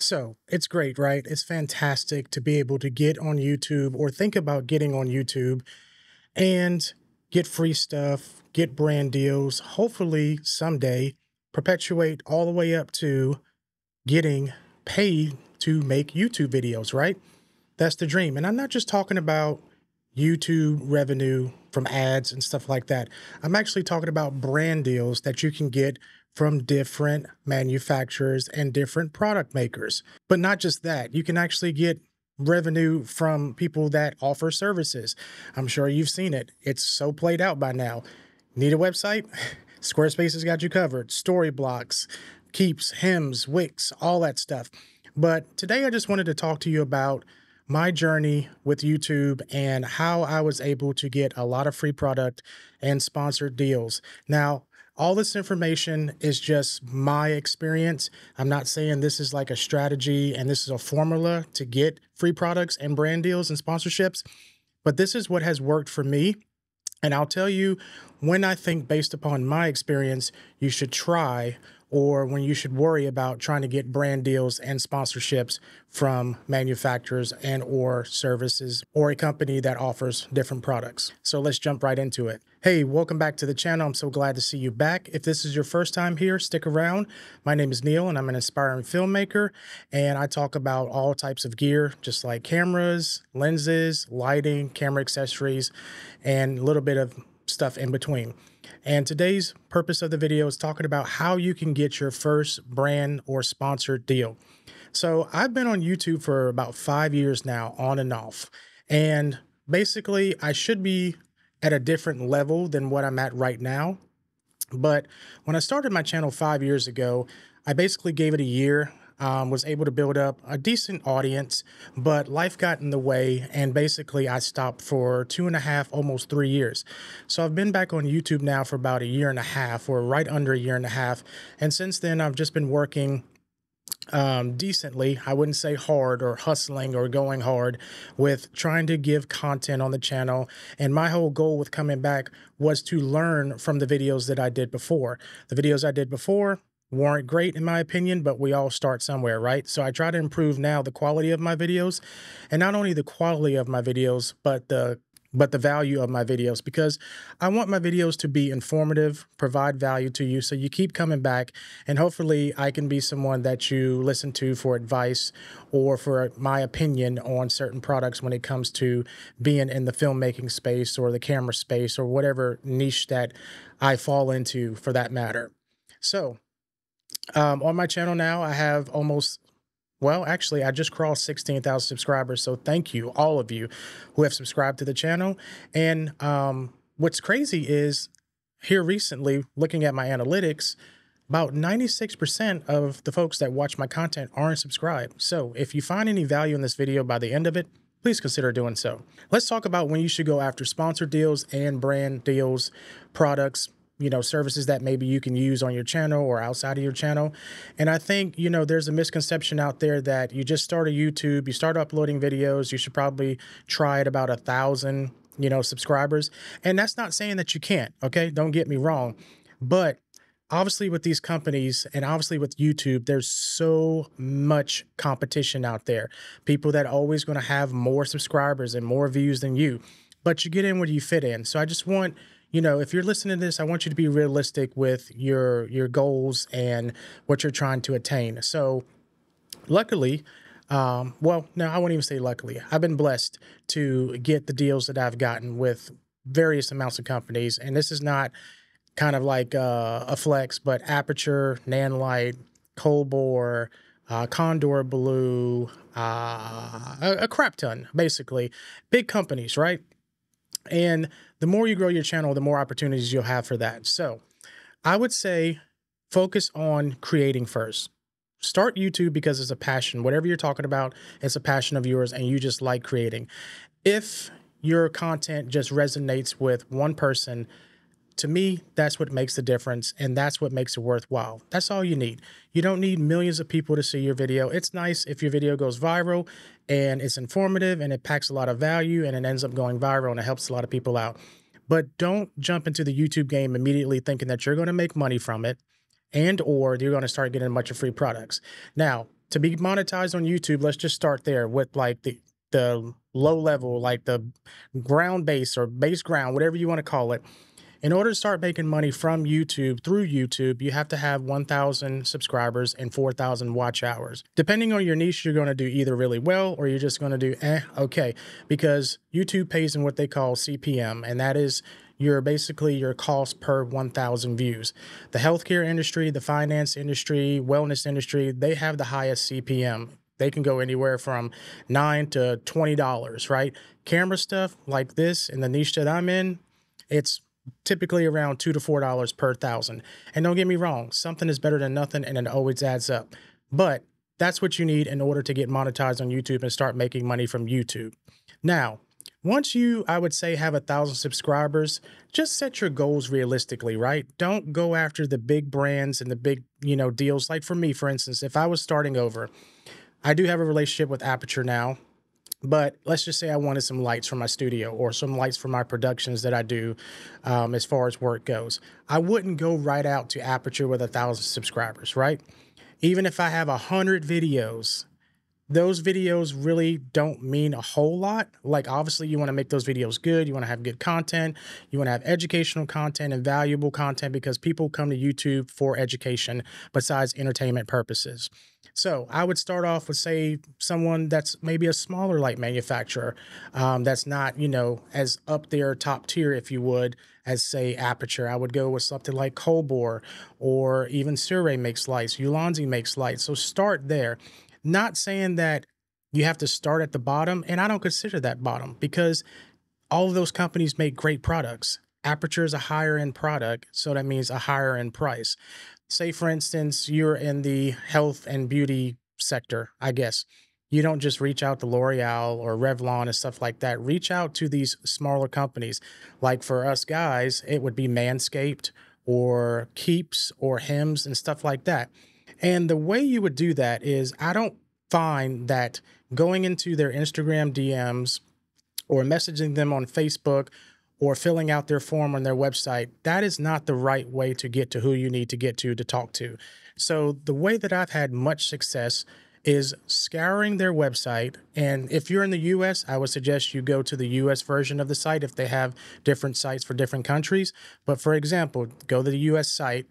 So it's great, right? It's fantastic to be able to get on YouTube or think about getting on YouTube and get free stuff, get brand deals, hopefully someday perpetuate all the way up to getting paid to make YouTube videos, right? That's the dream. And I'm not just talking about YouTube revenue from ads and stuff like that. I'm actually talking about brand deals that you can get from different manufacturers and different product makers. But not just that, you can actually get revenue from people that offer services. I'm sure you've seen it. It's so played out by now. Need a website? Squarespace has got you covered. Storyblocks, Keeps, Hymns, Wix, all that stuff. But today I just wanted to talk to you about my journey with YouTube and how I was able to get a lot of free product and sponsored deals. Now, all this information is just my experience. I'm not saying this is like a strategy and this is a formula to get free products and brand deals and sponsorships, but this is what has worked for me. And I'll tell you when I think, based upon my experience, you should try, or when you should worry about trying to get brand deals and sponsorships from manufacturers and or services or a company that offers different products. So let's jump right into it. Hey, welcome back to the channel. I'm so glad to see you back. If this is your first time here, stick around. My name is Neil and I'm an aspiring filmmaker, and I talk about all types of gear, just like cameras, lenses, lighting, camera accessories, and a little bit of stuff in between. And today's purpose of the video is talking about how you can get your first brand or sponsored deal. So I've been on YouTube for about 5 years now, on and off. And basically I should be at a different level than what I'm at right now. But when I started my channel 5 years ago, I basically gave it a year. Was able to build up a decent audience, but life got in the way, and basically I stopped for 2.5, almost 3 years. So I've been back on YouTube now for about a year and a half, or right under a year and a half. And since then, I've just been working decently. I wouldn't say hard or hustling or going hard with trying to give content on the channel. And my whole goal with coming back was to learn from the videos that I did before. The videos I did before weren't great in my opinion, but we all start somewhere, right? So I try to improve now the quality of my videos, and not only the quality of my videos, but the value of my videos, because I want my videos to be informative, provide value to you, so you keep coming back, and hopefully I can be someone that you listen to for advice or for my opinion on certain products when it comes to being in the filmmaking space or the camera space or whatever niche that I fall into for that matter. So on my channel now, I have almost, well, actually, I just crossed 16,000 subscribers. So thank you, all of you who have subscribed to the channel. And what's crazy is here recently, looking at my analytics, about 96% of the folks that watch my content aren't subscribed. So if you find any value in this video by the end of it, please consider doing so. Let's talk about when you should go after sponsored deals and brand deals, products, services that maybe you can use on your channel or outside of your channel. And I think, there's a misconception out there that you just start a YouTube, you start uploading videos, you should probably try at about 1,000, subscribers. And that's not saying that you can't, okay? Don't get me wrong. But obviously with these companies and obviously with YouTube, there's so much competition out there. People that are always going to have more subscribers and more views than you, but you get in where you fit in. So I just want, if you're listening to this, I want you to be realistic with your goals and what you're trying to attain. So luckily, well, no, I won't even say luckily. I've been blessed to get the deals that I've gotten with various amounts of companies. And this is not kind of like a flex, but Aperture, Nanlite, Colbor, Condor Blue, a crap ton, basically. Big companies, right? And the more you grow your channel, the more opportunities you'll have for that. So I would say focus on creating first. Start YouTube because it's a passion. Whatever you're talking about, it's a passion of yours and you just like creating. If your content just resonates with one person, to me, that's what makes the difference, and that's what makes it worthwhile. That's all you need. You don't need millions of people to see your video. It's nice if your video goes viral and it's informative and it packs a lot of value and it ends up going viral and it helps a lot of people out. But don't jump into the YouTube game immediately thinking that you're going to make money from it and or you're going to start getting a bunch of free products. Now, To be monetized on YouTube, let's just start there with like the low level, like the ground base or base ground, whatever you want to call it. In order to start making money from YouTube through YouTube, you have to have 1,000 subscribers and 4,000 watch hours. Depending on your niche, you're going to do either really well or you're just going to do okay, because YouTube pays in what they call CPM, and that is basically your cost per 1,000 views. The healthcare industry, the finance industry, wellness industry, they have the highest CPM. They can go anywhere from $9 to $20, right? Camera stuff like this in the niche that I'm in, it's typically around $2 to $4 per thousand. And don't get me wrong, something is better than nothing and it always adds up. But that's what you need in order to get monetized on YouTube and start making money from YouTube. Now, once you, I would say, have 1,000 subscribers, just set your goals realistically, right? Don't go after the big brands and the big, deals. Like for me, for instance, if I was starting over, I do have a relationship with Aperture now. But let's just say I wanted some lights for my studio or some lights for my productions that I do as far as work goes. I wouldn't go right out to Aperture with 1,000 subscribers, right? Even if I have 100 videos, those videos really don't mean a whole lot. Like obviously you want to make those videos good. You want to have good content. You want to have educational content and valuable content because people come to YouTube for education besides entertainment purposes. So I would start off with, say, someone that's maybe a smaller light manufacturer that's not, as up there top tier, if you would, as say Aperture. I would go with something like Colbor or even Surrey makes lights, Ulanzi makes lights. So start there. Not saying that you have to start at the bottom, and I don't consider that bottom because all of those companies make great products. Aperture is a higher end product, so that means a higher end price. Say, for instance, you're in the health and beauty sector, I guess. You don't just reach out to L'Oreal or Revlon and stuff like that. Reach out to these smaller companies. Like for us guys, it would be Manscaped or Keeps or Hims and stuff like that. And the way you would do that is I don't find that going into their Instagram DMs or messaging them on Facebook or filling out their form on their website, that is not the right way to get to who you need to get to talk to. So the way that I've had much success is scouring their website. And if you're in the US, I would suggest you go to the US version of the site if they have different sites for different countries. But for example, go to the US site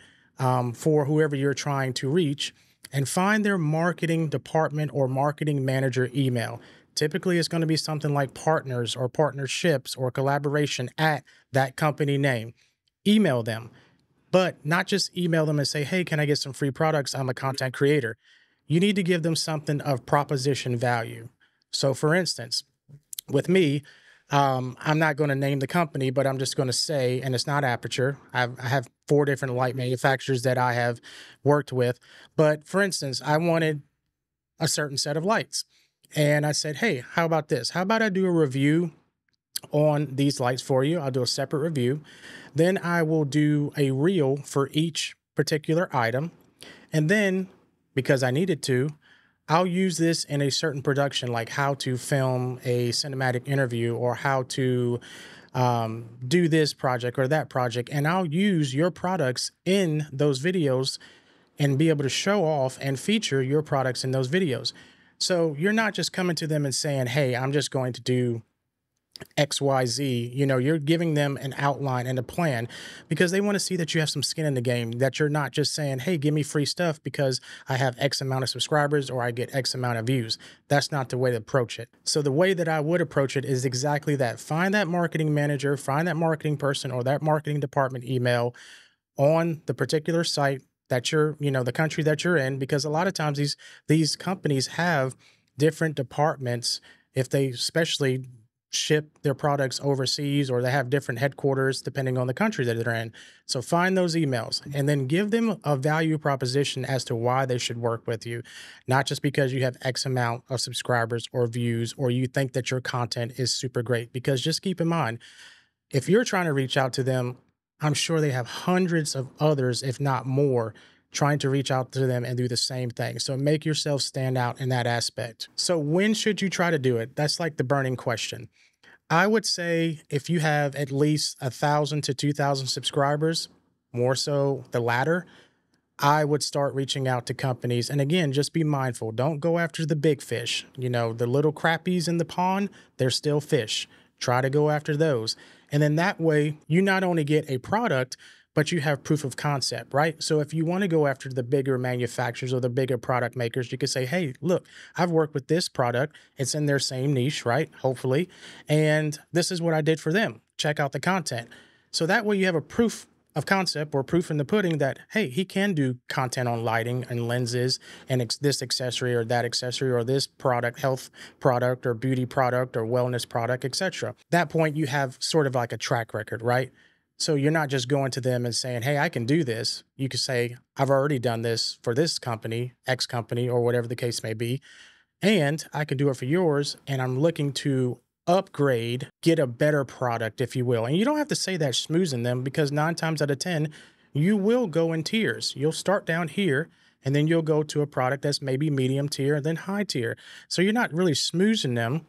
for whoever you're trying to reach and find their marketing department or marketing manager email. Typically, it's going to be something like partners or partnerships or collaboration at that company name. Email them, but not just email them and say, hey, can I get some free products? I'm a content creator. You need to give them something of proposition value. So for instance, with me, I'm not going to name the company, but I'm just going to say, and it's not Aperture. I have 4 different light manufacturers that I have worked with. But for instance, I wanted a certain set of lights. And I said, hey, how about this? How about I do a review on these lights for you? I'll do a separate review. Then I will do a reel for each particular item. And then, because I needed to, I'll use this in a certain production, like how to film a cinematic interview or how to do this project or that project. And I'll use your products in those videos and be able to show off and feature your products in those videos. So you're not just coming to them and saying, hey, I'm just going to do XYZ. You're giving them an outline and a plan because they want to see that you have some skin in the game, that you're not just saying, hey, give me free stuff because I have X amount of subscribers or I get X amount of views. That's not the way to approach it. So the way that I would approach it is exactly that. Find that marketing manager, find that marketing person or that marketing department email on the particular site that you're, the country that you're in, because a lot of times these companies have different departments if they especially ship their products overseas or they have different headquarters depending on the country that they're in. So find those emails and then give them a value proposition as to why they should work with you, not just because you have X amount of subscribers or views or you think that your content is super great. Because just keep in mind, if you're trying to reach out to them, I'm sure they have hundreds of others, if not more, trying to reach out to them and do the same thing. So make yourself stand out in that aspect. So when should you try to do it? That's like the burning question. I would say if you have at least 1,000 to 2,000 subscribers, more so the latter, I would start reaching out to companies. And again, just be mindful. Don't go after the big fish. You know, the little crappies in the pond, they're still fish. Try to go after those. And then that way, you not only get a product, but you have proof of concept, right? So if you want to go after the bigger manufacturers or the bigger product makers, you could say, hey, look, I've worked with this product. It's in their same niche, right? Hopefully. And this is what I did for them. Check out the content. So that way you have a proof of concept or proof in the pudding that, hey, he can do content on lighting and lenses and this accessory or that accessory or this product, health product or beauty product or wellness product, etc. That point you have sort of like a track record, right? So you're not just going to them and saying, hey, I can do this. You could say, I've already done this for this company, X company, or whatever the case may be, and I can do it for yours. And I'm looking to upgrade, get a better product, if you will. And you don't have to say that schmoozing them, because 9 times out of 10, you will go in tiers. You'll start down here and then you'll go to a product that's maybe medium tier and then high tier. So you're not really schmoozing them.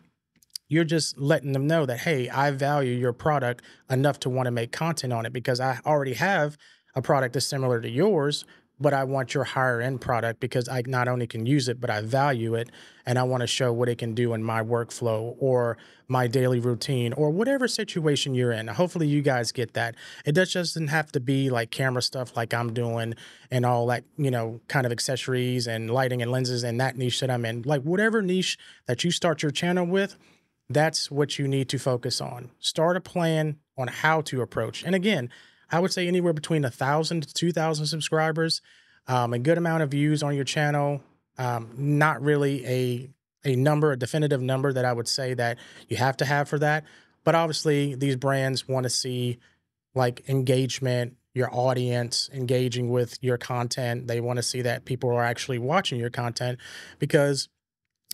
You're just letting them know that, hey, I value your product enough to want to make content on it because I already have a product that's similar to yours, but I want your higher end product because I not only can use it, but I value it and I want to show what it can do in my workflow or my daily routine or whatever situation you're in. Hopefully you guys get that. It just doesn't have to be like camera stuff like I'm doing and all that, you know, kind of accessories and lighting and lenses and that niche that I'm in. Like whatever niche that you start your channel with, that's what you need to focus on. Start a plan on how to approach. And again, I would say anywhere between 1,000 to 2,000 subscribers, a good amount of views on your channel. Not really a number, a definitive number that I would say that you have to have for that. But obviously these brands want to see like engagement, your audience engaging with your content. They want to see that people are actually watching your content because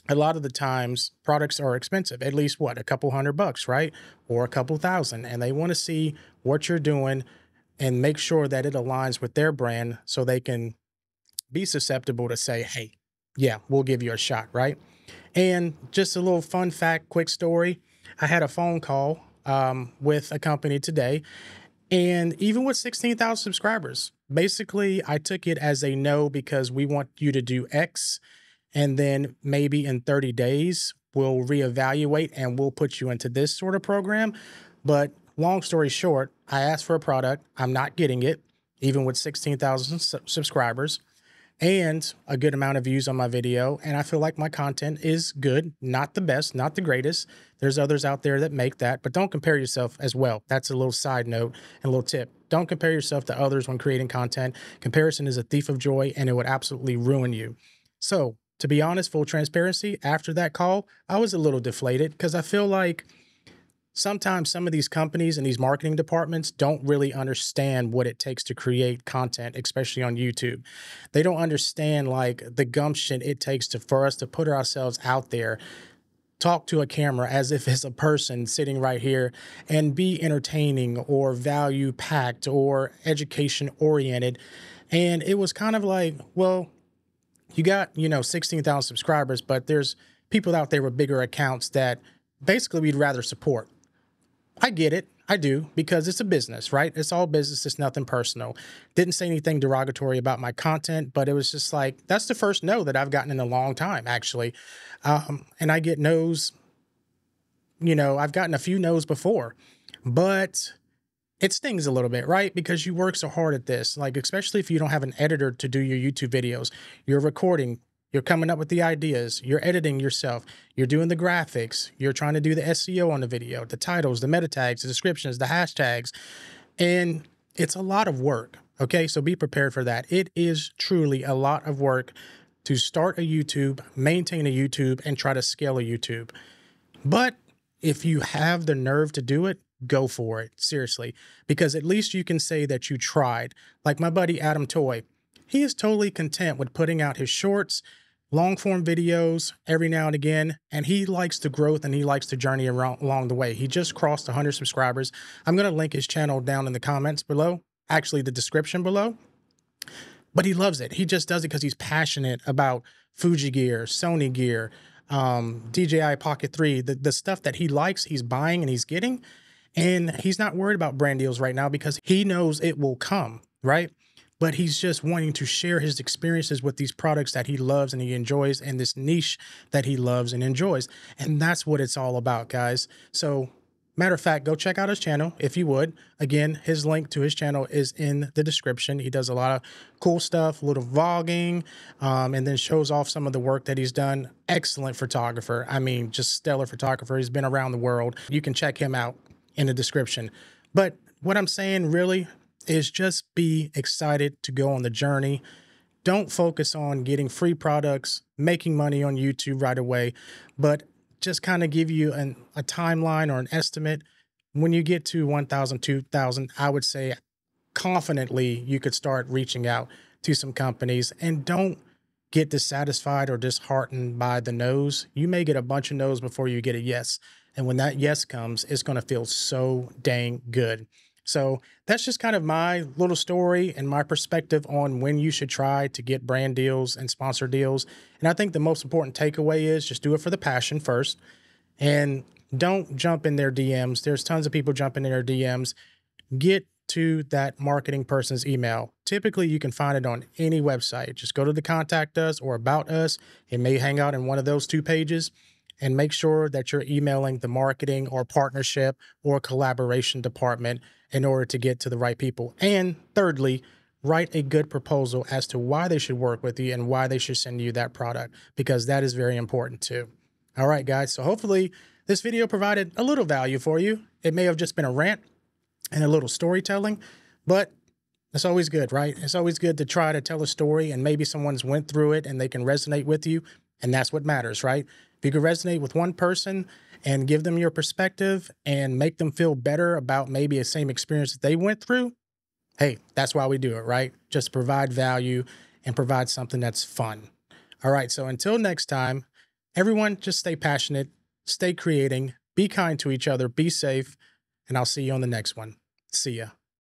a lot of the times products are expensive, at least what, a couple $100, right? Or a couple thousand. And they want to see what you're doing and make sure that it aligns with their brand so they can be susceptible to say, hey, yeah, we'll give you a shot, right? And just a little fun fact, quick story. I had a phone call with a company today, and even with 16,000 subscribers, basically I took it as a no because we want you to do X. And then maybe in 30 days, we'll reevaluate and we'll put you into this sort of program. But long story short, I asked for a product. I'm not getting it, even with 16,000 subscribers and a good amount of views on my video. And I feel like my content is good, not the best, not the greatest. There's others out there that make that, but don't compare yourself as well. That's a little side note and a little tip. Don't compare yourself to others when creating content. Comparison is a thief of joy and it would absolutely ruin you. So, to be honest, full transparency, after that call, I was a little deflated because I feel like sometimes some of these companies and these marketing departments don't really understand what it takes to create content, especially on YouTube. They don't understand like the gumption it takes for us to put ourselves out there, talk to a camera as if it's a person sitting right here and be entertaining or value packed or education oriented. And it was kind of like, well, you got, 16,000 subscribers, but there's people out there with bigger accounts that basically we'd rather support. I get it. I do, because it's a business, right? It's all business. It's nothing personal. Didn't say anything derogatory about my content, but it was just like, that's the first no that I've gotten in a long time, actually. And I get no's, I've gotten a few no's before, but it stings a little bit, right? Because you work so hard at this, like, especially if you don't have an editor to do your YouTube videos, you're recording, you're coming up with the ideas, you're editing yourself, you're doing the graphics, you're trying to do the SEO on the video, the titles, the meta tags, the descriptions, the hashtags, and it's a lot of work. Okay. So be prepared for that. It is truly a lot of work to start a YouTube, maintain a YouTube, and try to scale a YouTube. But if you have the nerve to do it, go for it, seriously, because at least you can say that you tried. Like my buddy Adam Toy, he is totally content with putting out his shorts, long form videos every now and again, and he likes the growth and he likes the journey along the way. He just crossed 100 subscribers. I'm going to link his channel down in the comments below, actually the description below, but he loves it. He just does it because he's passionate about Fuji gear, Sony gear, DJI Pocket 3, the stuff that he likes, he's buying and he's getting. And he's not worried about brand deals right now because he knows it will come, right? but he's just wanting to share his experiences with these products that he loves and he enjoys and this niche that he loves and enjoys. And that's what it's all about, guys. So matter of fact, go check out his channel if you would. Again, his link to his channel is in the description. He does a lot of cool stuff, a little vlogging, and then shows off some of the work that he's done. Excellent photographer. I mean, just stellar photographer. He's been around the world. You can check him out in the description. But what I'm saying really is just be excited to go on the journey. Don't focus on getting free products, making money on YouTube right away, but just kind of give you a timeline or an estimate. When you get to 1,000, 2,000, I would say confidently you could start reaching out to some companies, and don't get dissatisfied or disheartened by the no's. You may get a bunch of no's before you get a yes. And when that yes comes, it's going to feel so dang good. So that's just kind of my little story and my perspective on when you should try to get brand deals and sponsor deals. And I think the most important takeaway is just do it for the passion first, and don't jump in their DMs. There's tons of people jumping in their DMs. Get to that marketing person's email. Typically, you can find it on any website. Just go to the contact us or about us. It may hang out in one of those two pages, and make sure that you're emailing the marketing or partnership or collaboration department in order to get to the right people. And thirdly, write a good proposal as to why they should work with you and why they should send you that product, because that is very important too. All right, guys. So hopefully this video provided a little value for you. It may have just been a rant and a little storytelling, but it's always good, right? It's always good to try to tell a story, and maybe someone's went through it and they can resonate with you. And that's what matters, right? If you can resonate with one person and give them your perspective and make them feel better about maybe the same experience that they went through, hey, that's why we do it, right? Just provide value and provide something that's fun. All right, so until next time, everyone just stay passionate, stay creating, be kind to each other, be safe, and I'll see you on the next one. See ya.